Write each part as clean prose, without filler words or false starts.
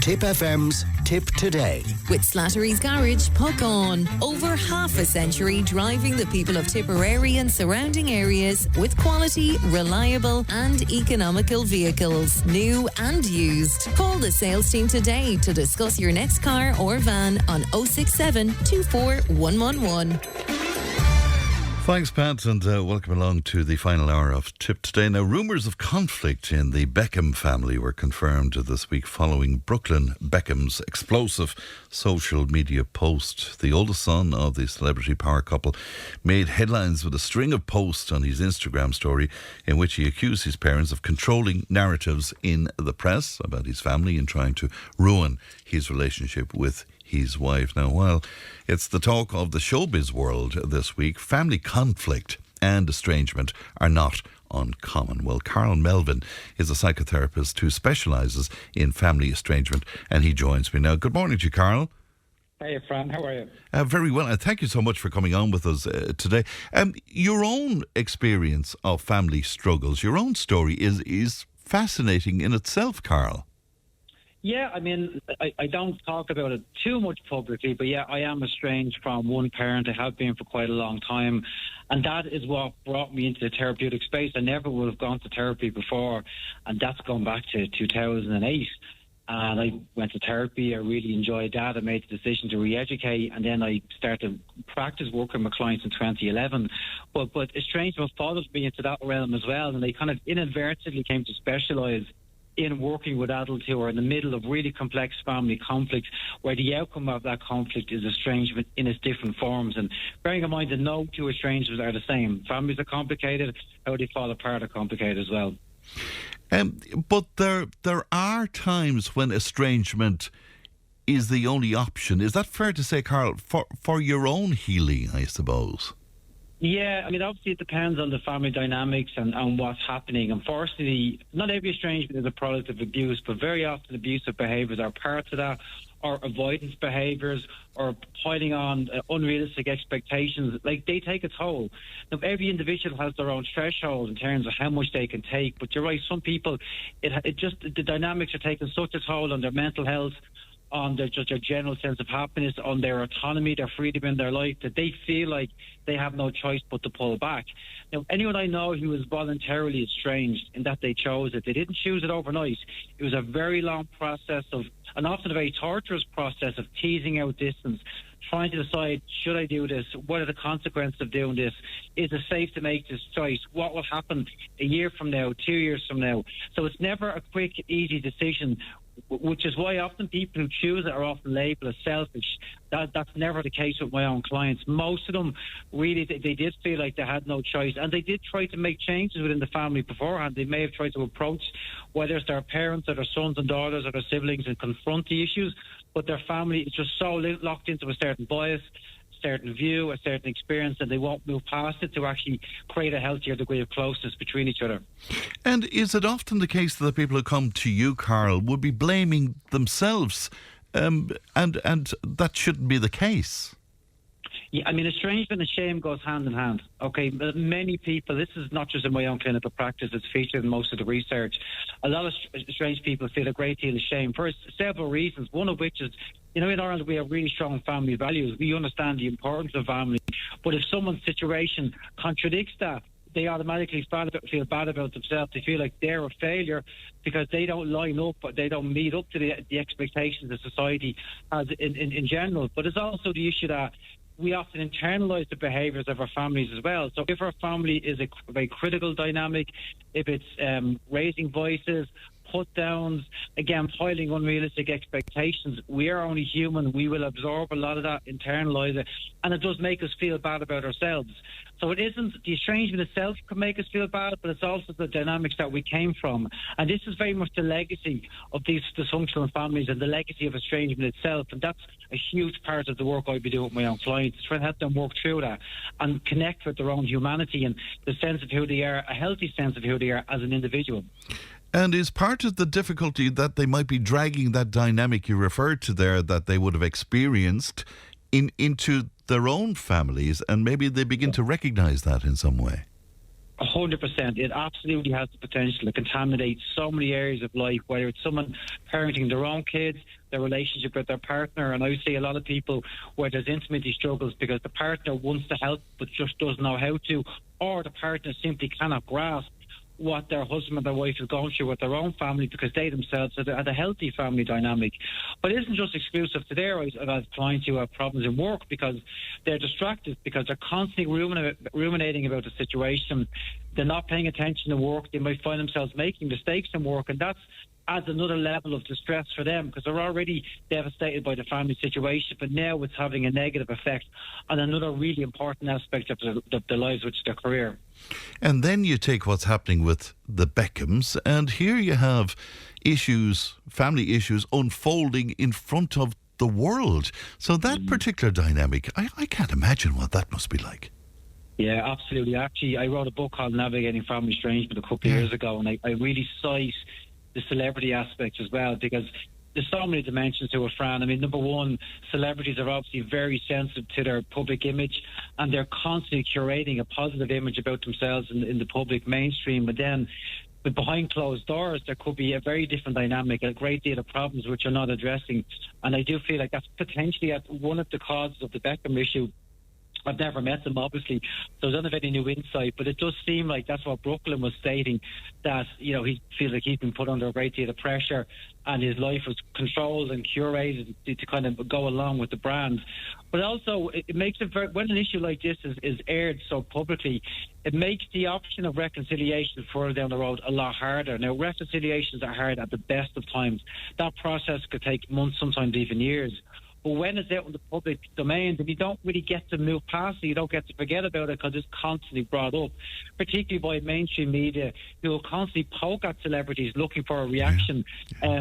Tip FM's Tip Today. With Slattery's Garage, Puck On. Over half a century driving the people of Tipperary and surrounding areas with quality, reliable and economical vehicles, new and used. Call the sales team today to discuss your next car or van on 067 24111. Thanks, Pat, and welcome along to the final hour of Tip Today. Now, rumours of conflict in the Beckham family were confirmed this week following Brooklyn Beckham's explosive social media post. The oldest son of the celebrity power couple made headlines with a string of posts on his Instagram story in which he accused his parents of controlling narratives in the press about his family and trying to ruin his relationship with his wife. Now, while it's the talk of the showbiz world this week, family conflict and estrangement are not uncommon. Well, Karl Melvin is a psychotherapist who specialises in family estrangement, and he joins me now. Good morning to you, Karl. Hey, Fran, how are you? Very well, and thank you so much for coming on with us today. Your own experience of family struggles, your own story is fascinating in itself, Karl. Yeah, I mean, I don't talk about it too much publicly, but yeah, I am estranged from one parent. I have been for quite a long time, and that is what brought me into the therapeutic space. I never would have gone to therapy before, and that's gone back to 2008. And I went to therapy. I really enjoyed that. I made the decision to re-educate, and then I started practice working with clients in 2011. But estrangement followed me into that realm as well, and they kind of inadvertently came to specialise in working with adults who are in the middle of really complex family conflicts, where the outcome of that conflict is estrangement in its different forms. And bearing in mind that no two estrangements are the same. Families are complicated. How they fall apart are complicated as well. But there are times when estrangement is the only option. Is that fair to say, Karl, for your own healing, I suppose? Yeah, I mean, obviously it depends on the family dynamics and what's happening. Unfortunately, not every estrangement is a product of abuse, but very often abusive behaviours are parts of that, or avoidance behaviours, or piling on unrealistic expectations. Like, they take a toll. Now, every individual has their own threshold in terms of how much they can take, but you're right, some people, it just, the dynamics are taking such a toll on their mental health, on their general sense of happiness, on their autonomy, their freedom in their life, that they feel like they have no choice but to pull back. Now, anyone I know who is voluntarily estranged in that they chose it, they didn't choose it overnight. It was a very long process of, and often a very torturous process of teasing out distance, trying to decide, should I do this? What are the consequences of doing this? Is it safe to make this choice? What will happen a year from now, 2 years from now? So it's never a quick, easy decision, which is why often people who choose it are often labelled as selfish. That's never the case with my own clients. Most of them, really, they did feel like they had no choice, and they did try to make changes within the family beforehand. They may have tried to approach, whether it's their parents or their sons and daughters or their siblings, and confront the issues, but their family is just so locked into a certain bias, certain view, a certain experience, and they won't move past it to actually create a healthier degree of closeness between each other. And is it often the case that the people who come to you, Karl, would be blaming themselves, and that shouldn't be the case? Yeah, I mean, estrangement and shame goes hand in hand. Okay, many people, this is not just in my own clinical practice, it's featured in most of the research. A lot of estranged people feel a great deal of shame for several reasons, one of which is, you know, in Ireland we have really strong family values. We understand the importance of family. But if someone's situation contradicts that, they automatically feel bad about themselves. They feel like they're a failure because they don't line up, or they don't meet up to the expectations that society has in general. But it's also the issue that we often internalise the behaviours of our families as well. So if our family is a very critical dynamic, if it's raising voices, put downs, again, piling unrealistic expectations, we are only human. We will absorb a lot of that, internalise it, and it does make us feel bad about ourselves. So it isn't the estrangement itself can make us feel bad, but it's also the dynamics that we came from. And this is very much the legacy of these dysfunctional families and the legacy of estrangement itself. And that's a huge part of the work I'll be doing with my own clients, trying to help them work through that and connect with their own humanity and the sense of who they are, a healthy sense of who they are as an individual. And is part of the difficulty that they might be dragging that dynamic you referred to there that they would have experienced into their own families, and maybe they begin to recognise that in some way? 100%. It absolutely has the potential to contaminate so many areas of life, whether it's someone parenting their own kids, their relationship with their partner. And I would say a lot of people where there's intimacy struggles because the partner wants to help but just doesn't know how to, or the partner simply cannot grasp what their husband or their wife is going through with their own family because they themselves had a healthy family dynamic. But it isn't just exclusive to there. I've had clients who have problems in work because they're distracted, because they're constantly ruminating about the situation. They're not paying attention to work. They might find themselves making mistakes in work, and that's adds another level of distress for them because they're already devastated by the family situation, but now it's having a negative effect on another really important aspect of their lives, which is their career. And then you take what's happening with the Beckhams, and here you have issues, family issues, unfolding in front of the world. So that particular dynamic, I can't imagine what that must be like. Yeah, absolutely. Actually, I wrote a book called Navigating Family Estrangement a couple of years ago, and I really cite the celebrity aspect as well, because there's so many dimensions to it, Fran. I mean, number one, celebrities are obviously very sensitive to their public image, and they're constantly curating a positive image about themselves in the public mainstream. But then, but behind closed doors, there could be a very different dynamic, a great deal of problems which are not addressing. And I do feel like that's potentially one of the causes of the Beckham issue. I've never met them, obviously, so I don't have any new insight, but it does seem like that's what Brooklyn was stating, that, you know, he feels like he's been put under a great deal of pressure and his life was controlled and curated to kind of go along with the brand. But also, it makes it very, when an issue like this is aired so publicly, it makes the option of reconciliation further down the road a lot harder. Now, reconciliations are hard at the best of times. That process could take months, sometimes even years. But when it's out in the public domain, then you don't really get to move past it. You don't get to forget about it because it's constantly brought up, particularly by mainstream media, who will constantly poke at celebrities looking for a reaction,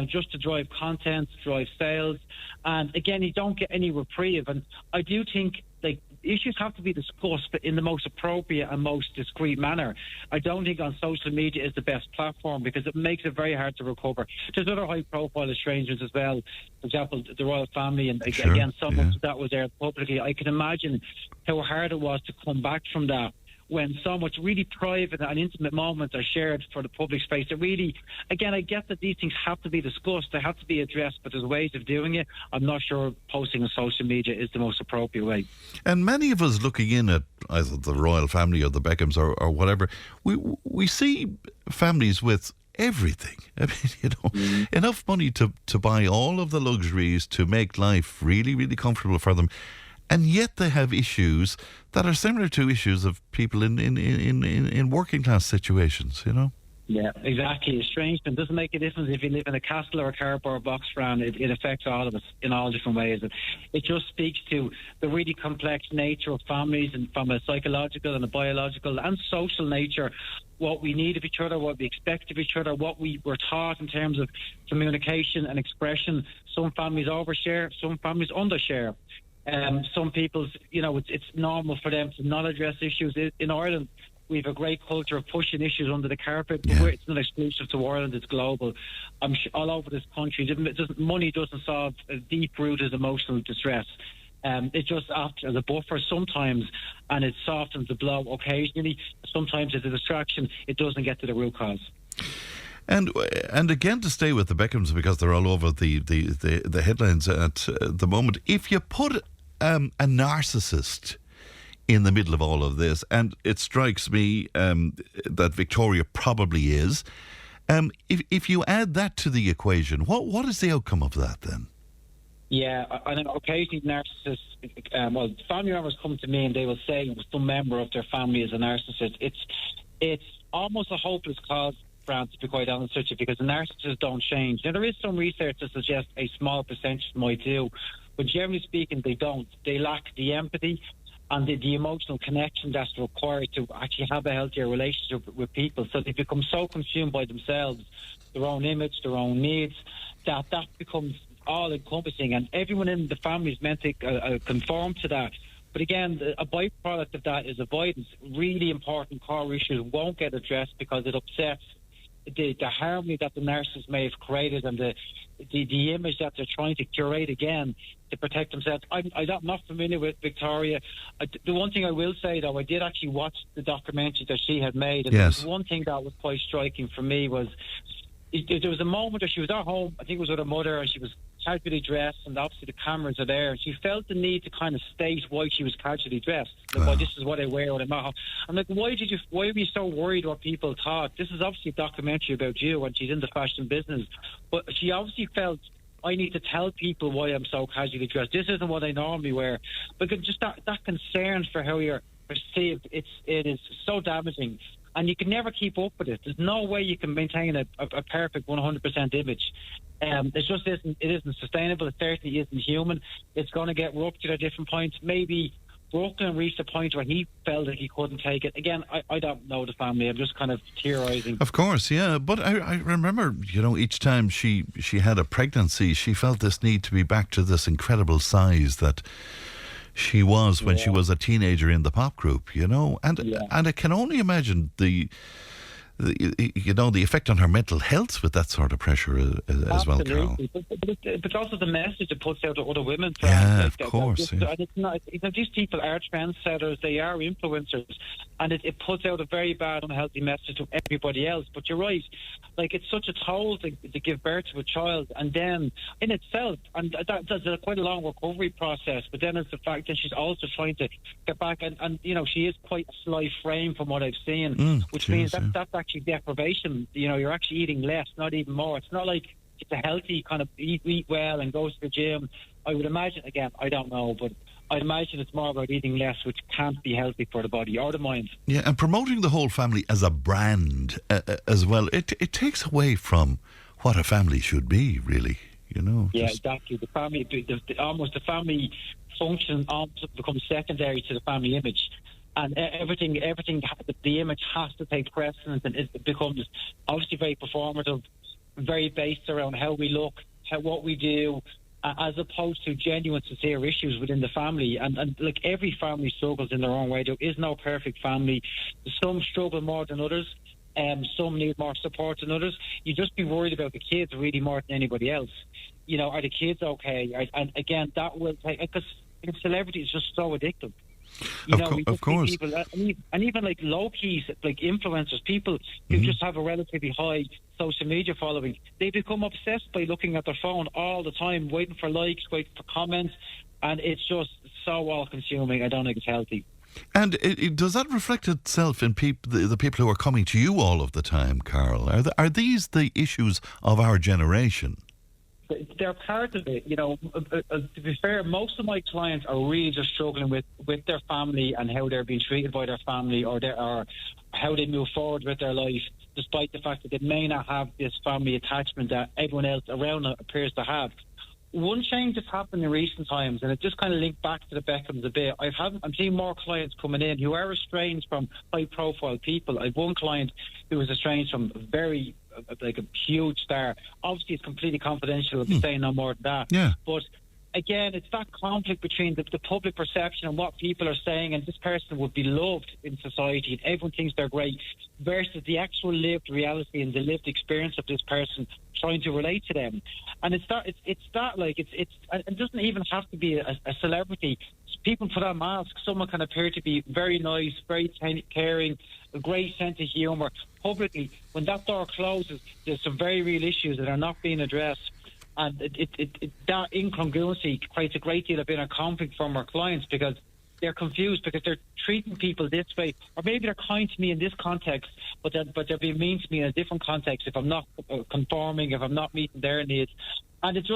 just to drive content, drive sales. And again, you don't get any reprieve. And I do think, like, issues have to be discussed, but in the most appropriate and most discreet manner. I don't think on social media is the best platform because it makes it very hard to recover. There's other high-profile estrangements as well. For example, the royal family, and again, so much of that was aired publicly. I can imagine how hard it was to come back from that when so much really private and intimate moments are shared for the public space. It really, again, I get that these things have to be discussed, they have to be addressed, but there's ways of doing it. I'm not sure posting on social media is the most appropriate way. And many of us looking in at either the royal family or the Beckhams or whatever, we see families with everything. I mean, you know, enough money to buy all of the luxuries to make life really, really comfortable for them. And yet they have issues that are similar to issues of people in working class situations, you know? Yeah, exactly. Estrangement doesn't make a difference if you live in a castle or a cardboard box, Fran. It affects all of us in all different ways. And it just speaks to the really complex nature of families, and from a psychological and a biological and social nature, what we need of each other, what we expect of each other, what we were taught in terms of communication and expression. Some families overshare, some families undershare. Some people's, you know, it's normal for them to not address issues. In Ireland, we have a great culture of pushing issues under the carpet, but it's not exclusive to Ireland, it's global. I'm all over this country. Money doesn't solve a deep-rooted emotional distress. It just acts as a buffer sometimes, and it softens the blow occasionally. Sometimes it's a distraction. It doesn't get to the root cause. And again, to stay with the Beckhams, because they're all over the headlines at the moment, if you put a narcissist in the middle of all of this, and it strikes me that Victoria probably is, if you add that to the equation, what is the outcome of that then? Yeah, I know occasionally narcissists, family members come to me and they will say some member of their family is a narcissist. It's almost a hopeless cause, Fran, to be quite honest with you, because the narcissists don't change. Now, there is some research to suggest a small percentage might do, but generally speaking, they don't. They lack the empathy and the emotional connection that's required to actually have a healthier relationship with people. So they become so consumed by themselves, their own image, their own needs, that becomes all-encompassing, and everyone in the family is meant to conform to that. But again, a byproduct of that is avoidance. Really important core issues won't get addressed because it upsets the harmony that the narcissist may have created and the image that they're trying to curate again to protect themselves. I'm not familiar with Victoria. The one thing I will say, though, I did actually watch the documentary that she had made, and yes. one thing that was quite striking for me was there was a moment where she was at home, I think it was with her mother, and she was casually dressed, and obviously the cameras are there, and she felt the need to kind of state why she was casually dressed. Like, well, this is what I wear when I'm at home. I'm like, why were you so worried what people thought? This is obviously a documentary about you, and she's in the fashion business, but she obviously felt, I need to tell people why I'm so casually dressed. This isn't what I normally wear. But just that concern for how you're perceived, it is so damaging. And you can never keep up with it. There's no way you can maintain a perfect 100% image. It isn't sustainable. It certainly isn't human. It's going to get ruptured at different points. Maybe Brooklyn reached a point where he felt that he couldn't take it. Again, I don't know the family. I'm just kind of theorising. Of course, yeah. But I remember, each time she had a pregnancy, she felt this need to be back to this incredible size that she was when she was a teenager in the pop group, and I can only imagine the effect on her mental health with that sort of pressure as well, Carl. But also the message it puts out to other women. Yeah, of course. And it's not, these people are trendsetters, they are influencers, and it puts out a very bad, unhealthy message to everybody else. But you're right, like, it's such a toll to give birth to a child, and then in itself, and that's quite a long recovery process, but then it's the fact that she's also trying to get back, and she is quite a slight frame from what I've seen, which means that's actually deprivation. You're actually eating less, not even more. It's not like it's a healthy kind of eat well and go to the gym. I would imagine, again, I don't know, but I'd imagine it's more about eating less, which can't be healthy for the body or the mind. Yeah, and promoting the whole family as a brand as well, it takes away from what a family should be, really. Yeah, exactly. The family, the family function almost becomes secondary to the family image. And everything, the image has to take precedence, and it becomes obviously very performative, very based around how we look, what we do, as opposed to genuine, sincere issues within the family. And like, every family struggles in their own way. There is no perfect family. Some struggle more than others, and some need more support than others. You just be worried about the kids really more than anybody else. Are the kids okay? And again, that will take, because celebrity is just so addictive. Of course. People, and even like low keys, like influencers, people who just have a relatively high social media following, they become obsessed by looking at their phone all the time, waiting for likes, waiting for comments, and it's just so all-consuming. I don't think it's healthy. And does that reflect itself in the people who are coming to you all of the time, Karl? Are these the issues of our generation? They're part of it. To be fair, most of my clients are really just struggling with their family and how they're being treated by their family, or how they move forward with their life, despite the fact that they may not have this family attachment that everyone else around them appears to have. One change that's happened in recent times, and it just kind of linked back to the Beckhams a bit. I'm seeing more clients coming in who are estranged from high-profile people. I've one client who was estranged from a huge star. Obviously, it's completely confidential. I'll be saying no more than that. Yeah. But again, it's that conflict between the public perception and what people are saying, and this person would be loved in society, and everyone thinks they're great, versus the actual lived reality and the lived experience of this person trying to relate to them. And it doesn't even have to be a celebrity. People put on masks. Someone can appear to be very nice, very caring, a great sense of humour. Publicly, when that door closes, there's some very real issues that are not being addressed. And that incongruency creates a great deal of inner conflict from our clients, because they're confused, because they're treating people this way, or maybe they're kind to me in this context, but they're being mean to me in a different context if I'm not conforming, if I'm not meeting their needs. And it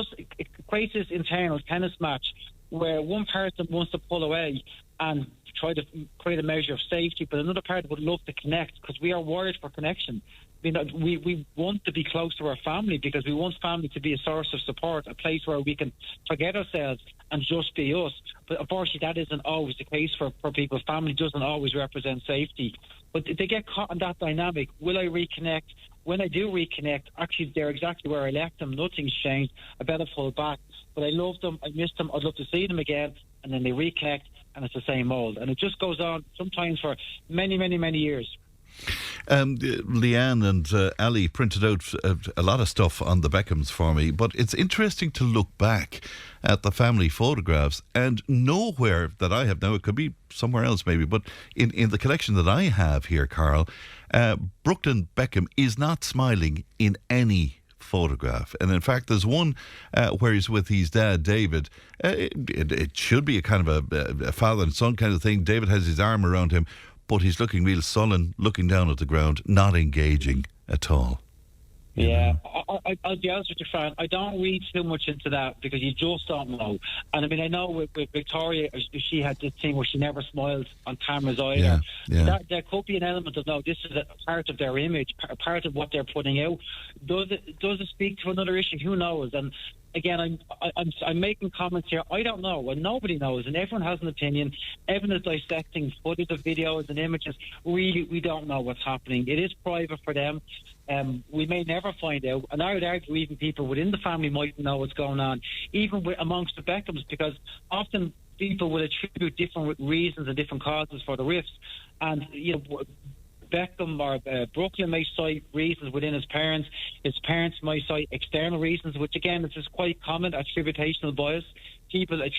creates this internal tennis match where one person wants to pull away and try to create a measure of safety, but another part would love to connect, because we are wired for connection. We want to be close to our family, because we want family to be a source of support, a place where we can forget ourselves and just be us. But unfortunately, that isn't always the case for people. Family doesn't always represent safety. But they get caught in that dynamic. Will I reconnect? When I do reconnect, actually, they're exactly where I left them. Nothing's changed. I better pull back. But I love them. I miss them. I'd love to see them again. And then they reconnect, and it's the same old. And it just goes on sometimes for many, many, many years. Leanne and Ali printed out a lot of stuff on the Beckhams for me, but it's interesting to look back at the family photographs, and nowhere that I have now, it could be somewhere else maybe, but in the collection that I have here, Karl, Brooklyn Beckham is not smiling in any photograph. And in fact, there's one where he's with his dad, David. It should be a kind of a father and son kind of thing. David has his arm around him, but he's looking real sullen, looking down at the ground, not engaging at all. Yeah, I'll be honest with you, Fran. I don't read too much into that because you just don't know. And I mean, I know with Victoria, she had this thing where she never smiled on cameras either. Yeah. There could be an element of, no, this is a part of their image, a part of what they're putting out. Does it speak to another issue? Who knows? And again, I'm making comments here. I don't know, and nobody knows, and everyone has an opinion. Everyone is dissecting footage of videos and images. Really, we don't know what's happening. It is private for them. We may never find out, and I would argue even people within the family might know what's going on, even amongst the Beckhams, because often people will attribute different reasons and different causes for the rifts, and Beckham or Brooklyn may cite reasons within his parents might cite external reasons, which again is just quite common, attributational bias.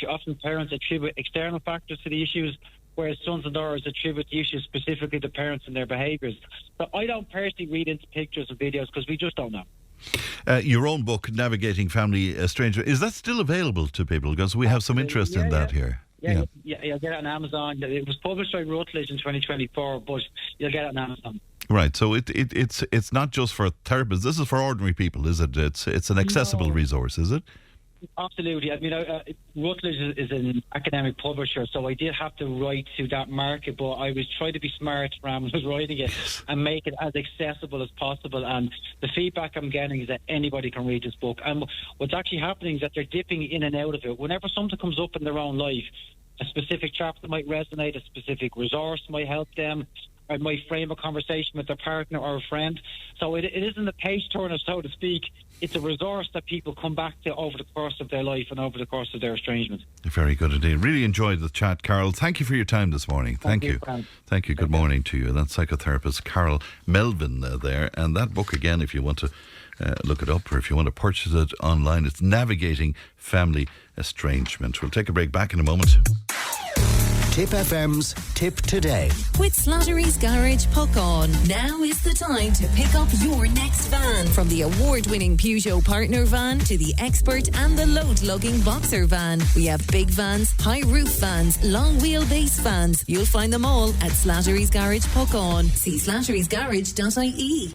Often parents attribute external factors to the issues, whereas sons and daughters attribute the issues specifically to parents and their behaviours. So I don't personally read into pictures and videos because we just don't know. Your own book, Navigating Family Estrangement, is that still available to people? Because we have some interest in that here. Yeah, you'll get it on Amazon. It was published by Routledge in 2024, but you'll get it on Amazon. Right, so it's not just for therapists. This is for ordinary people, is it? It's an accessible resource, is it? Absolutely. I mean, Routledge is an academic publisher, so I did have to write to that market, but I was trying to be smart when I was writing it and make it as accessible as possible. And the feedback I'm getting is that anybody can read this book. And what's actually happening is that they're dipping in and out of it. Whenever something comes up in their own life, a specific chapter might resonate, a specific resource might help them, or might frame a conversation with their partner or a friend. So it isn't a page turner, so to speak. It's a resource that people come back to over the course of their life and over the course of their estrangement. Very good indeed. Really enjoyed the chat, Karl. Thank you for your time this morning. Thank you. Thank you. Good morning to you. That's psychotherapist Karl Melvin there. And that book, again, if you want to look it up or if you want to purchase it online, it's Navigating Family Estrangement. We'll take a break. Back in a moment. Tipp FM's Tipp Today. With Slattery's Garage Puckon. Now is the time to pick up your next van. From the award-winning Peugeot Partner van to the Expert and the load-lugging Boxer van. We have big vans, high-roof vans, long wheelbase vans. You'll find them all at Slattery's Garage Puckon. See slatterysgarage.ie.